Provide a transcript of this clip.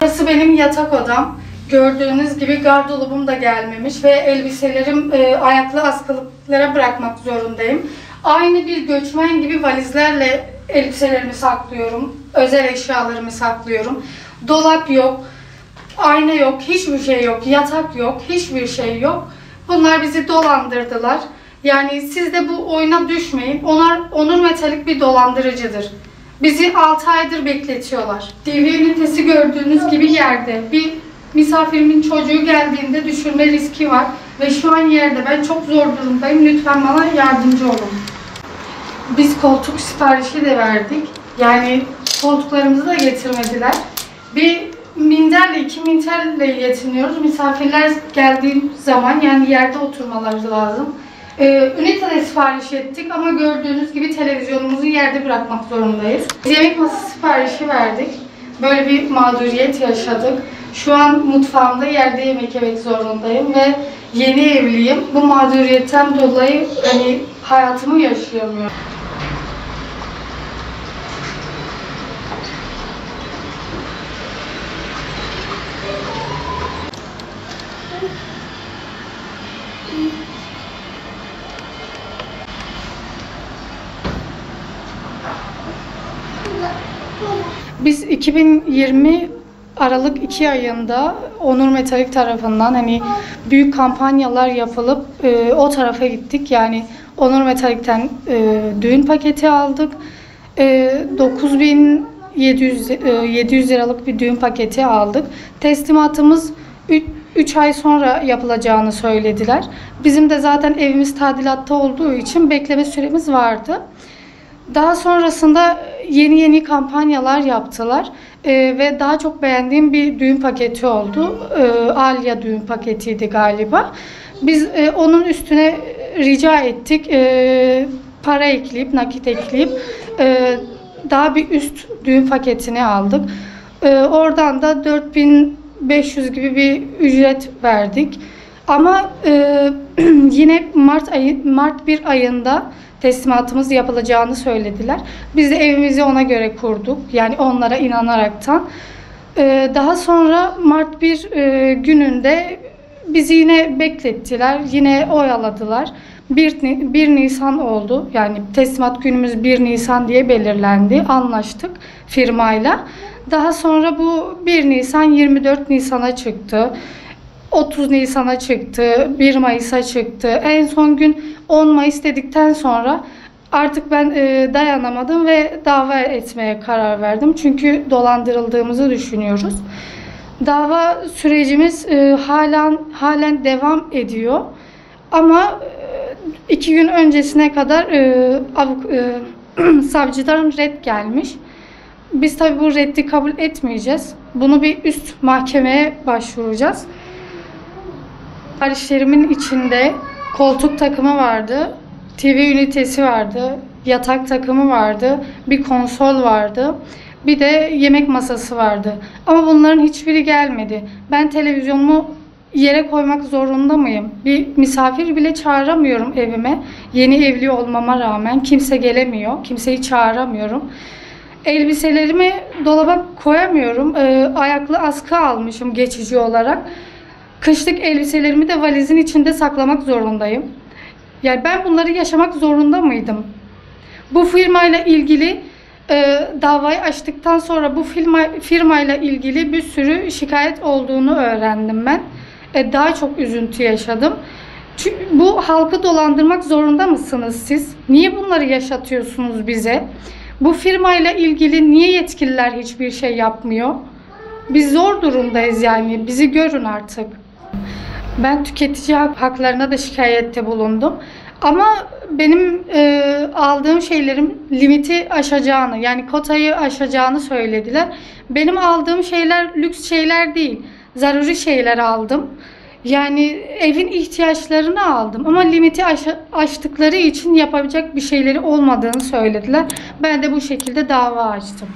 Burası benim yatak odam. Gördüğünüz gibi gardırobum da gelmemiş ve elbiselerim ayaklı askılıklara bırakmak zorundayım. Aynı bir göçmen gibi valizlerle elbiselerimi saklıyorum. Özel eşyalarımı saklıyorum. Dolap yok, ayna yok, hiçbir şey yok, yatak yok, hiçbir şey yok. Bunlar bizi dolandırdılar. Yani siz de bu oyuna düşmeyin. Onur Metalik bir dolandırıcıdır. Bizi 6 aydır bekletiyorlar. TV ünitesi gördüğünüz gibi yerde. Bir misafirimin çocuğu geldiğinde düşürme riski var. Ve şu an yerde. Ben çok zor durumdayım. Lütfen bana yardımcı olun. Biz koltuk siparişi de verdik. Yani koltuklarımızı da getirmediler. Bir minderle, 2 minderle yetiniyoruz. Misafirler geldiği zaman yani yerde oturmaları lazım. Ünitede sipariş ettik ama gördüğünüz gibi televizyonumuzu yerde bırakmak zorundayız. Yemek masası siparişi verdik. Böyle bir mağduriyet yaşadık. Şu an mutfağımda yerde yemek yemek zorundayım ve yeni evliyim. Bu mağduriyetten dolayı hayatımı yaşayamıyorum. Biz 2020 Aralık 2 ayında Onur Metalik tarafından büyük kampanyalar yapılıp o tarafa gittik. Yani Onur Metalik'ten düğün paketi aldık. 9.700 liralık bir düğün paketi aldık. Teslimatımız 3 ay sonra yapılacağını söylediler. Bizim de zaten evimiz tadilatta olduğu için bekleme süremiz vardı. Daha sonrasında yeni kampanyalar yaptılar ve daha çok beğendiğim bir düğün paketi oldu. Alya düğün paketiydi galiba. Biz onun üstüne rica ettik, para ekleyip, nakit ekleyip daha bir üst düğün paketini aldık. Oradan da 4500 gibi bir ücret verdik. Ama yine Mart 1 ayında teslimatımız yapılacağını söylediler. Biz de evimizi ona göre kurduk. Yani onlara inanaraktan. Daha sonra Mart 1 gününde bizi yine beklettiler. Yine oyaladılar. 1 Nisan oldu. Yani teslimat günümüz 1 Nisan diye belirlendi. Anlaştık firmayla. Daha sonra bu 1 Nisan 24 Nisan'a çıktı. 30 Nisan'a çıktı, 1 Mayıs'a çıktı. En son gün 10 Mayıs dedikten sonra artık ben dayanamadım ve dava etmeye karar verdim. Çünkü dolandırıldığımızı düşünüyoruz. Dava sürecimiz halen devam ediyor. Ama 2 gün öncesine kadar savcıdan red gelmiş. Biz tabii bu reddi kabul etmeyeceğiz. Bunu bir üst mahkemeye başvuracağız. Siparişlerimin içinde koltuk takımı vardı, TV ünitesi vardı, yatak takımı vardı, bir konsol vardı, bir de yemek masası vardı. Ama bunların hiçbiri gelmedi. Ben televizyonumu yere koymak zorunda mıyım? Bir misafir bile çağıramıyorum evime. Yeni evli olmama rağmen kimse gelemiyor, kimseyi çağıramıyorum. Elbiselerimi dolaba koyamıyorum. Ayaklı askı almışım geçici olarak. Kışlık elbiselerimi de valizin içinde saklamak zorundayım. Yani ben bunları yaşamak zorunda mıydım? Bu firmayla ilgili davayı açtıktan sonra bu firmayla ilgili bir sürü şikayet olduğunu öğrendim ben. Daha çok üzüntü yaşadım. Çünkü bu halkı dolandırmak zorunda mısınız siz? Niye bunları yaşatıyorsunuz bize? Bu firmayla ilgili niye yetkililer hiçbir şey yapmıyor? Biz zor durumdayız yani. Bizi görün artık. Ben tüketici haklarına da şikayette bulundum. Ama benim aldığım şeylerin limiti aşacağını, yani kotayı aşacağını söylediler. Benim aldığım şeyler lüks şeyler değil, zaruri şeyler aldım. Yani evin ihtiyaçlarını aldım ama limiti aştıkları için yapabilecek bir şeyleri olmadığını söylediler. Ben de bu şekilde dava açtım.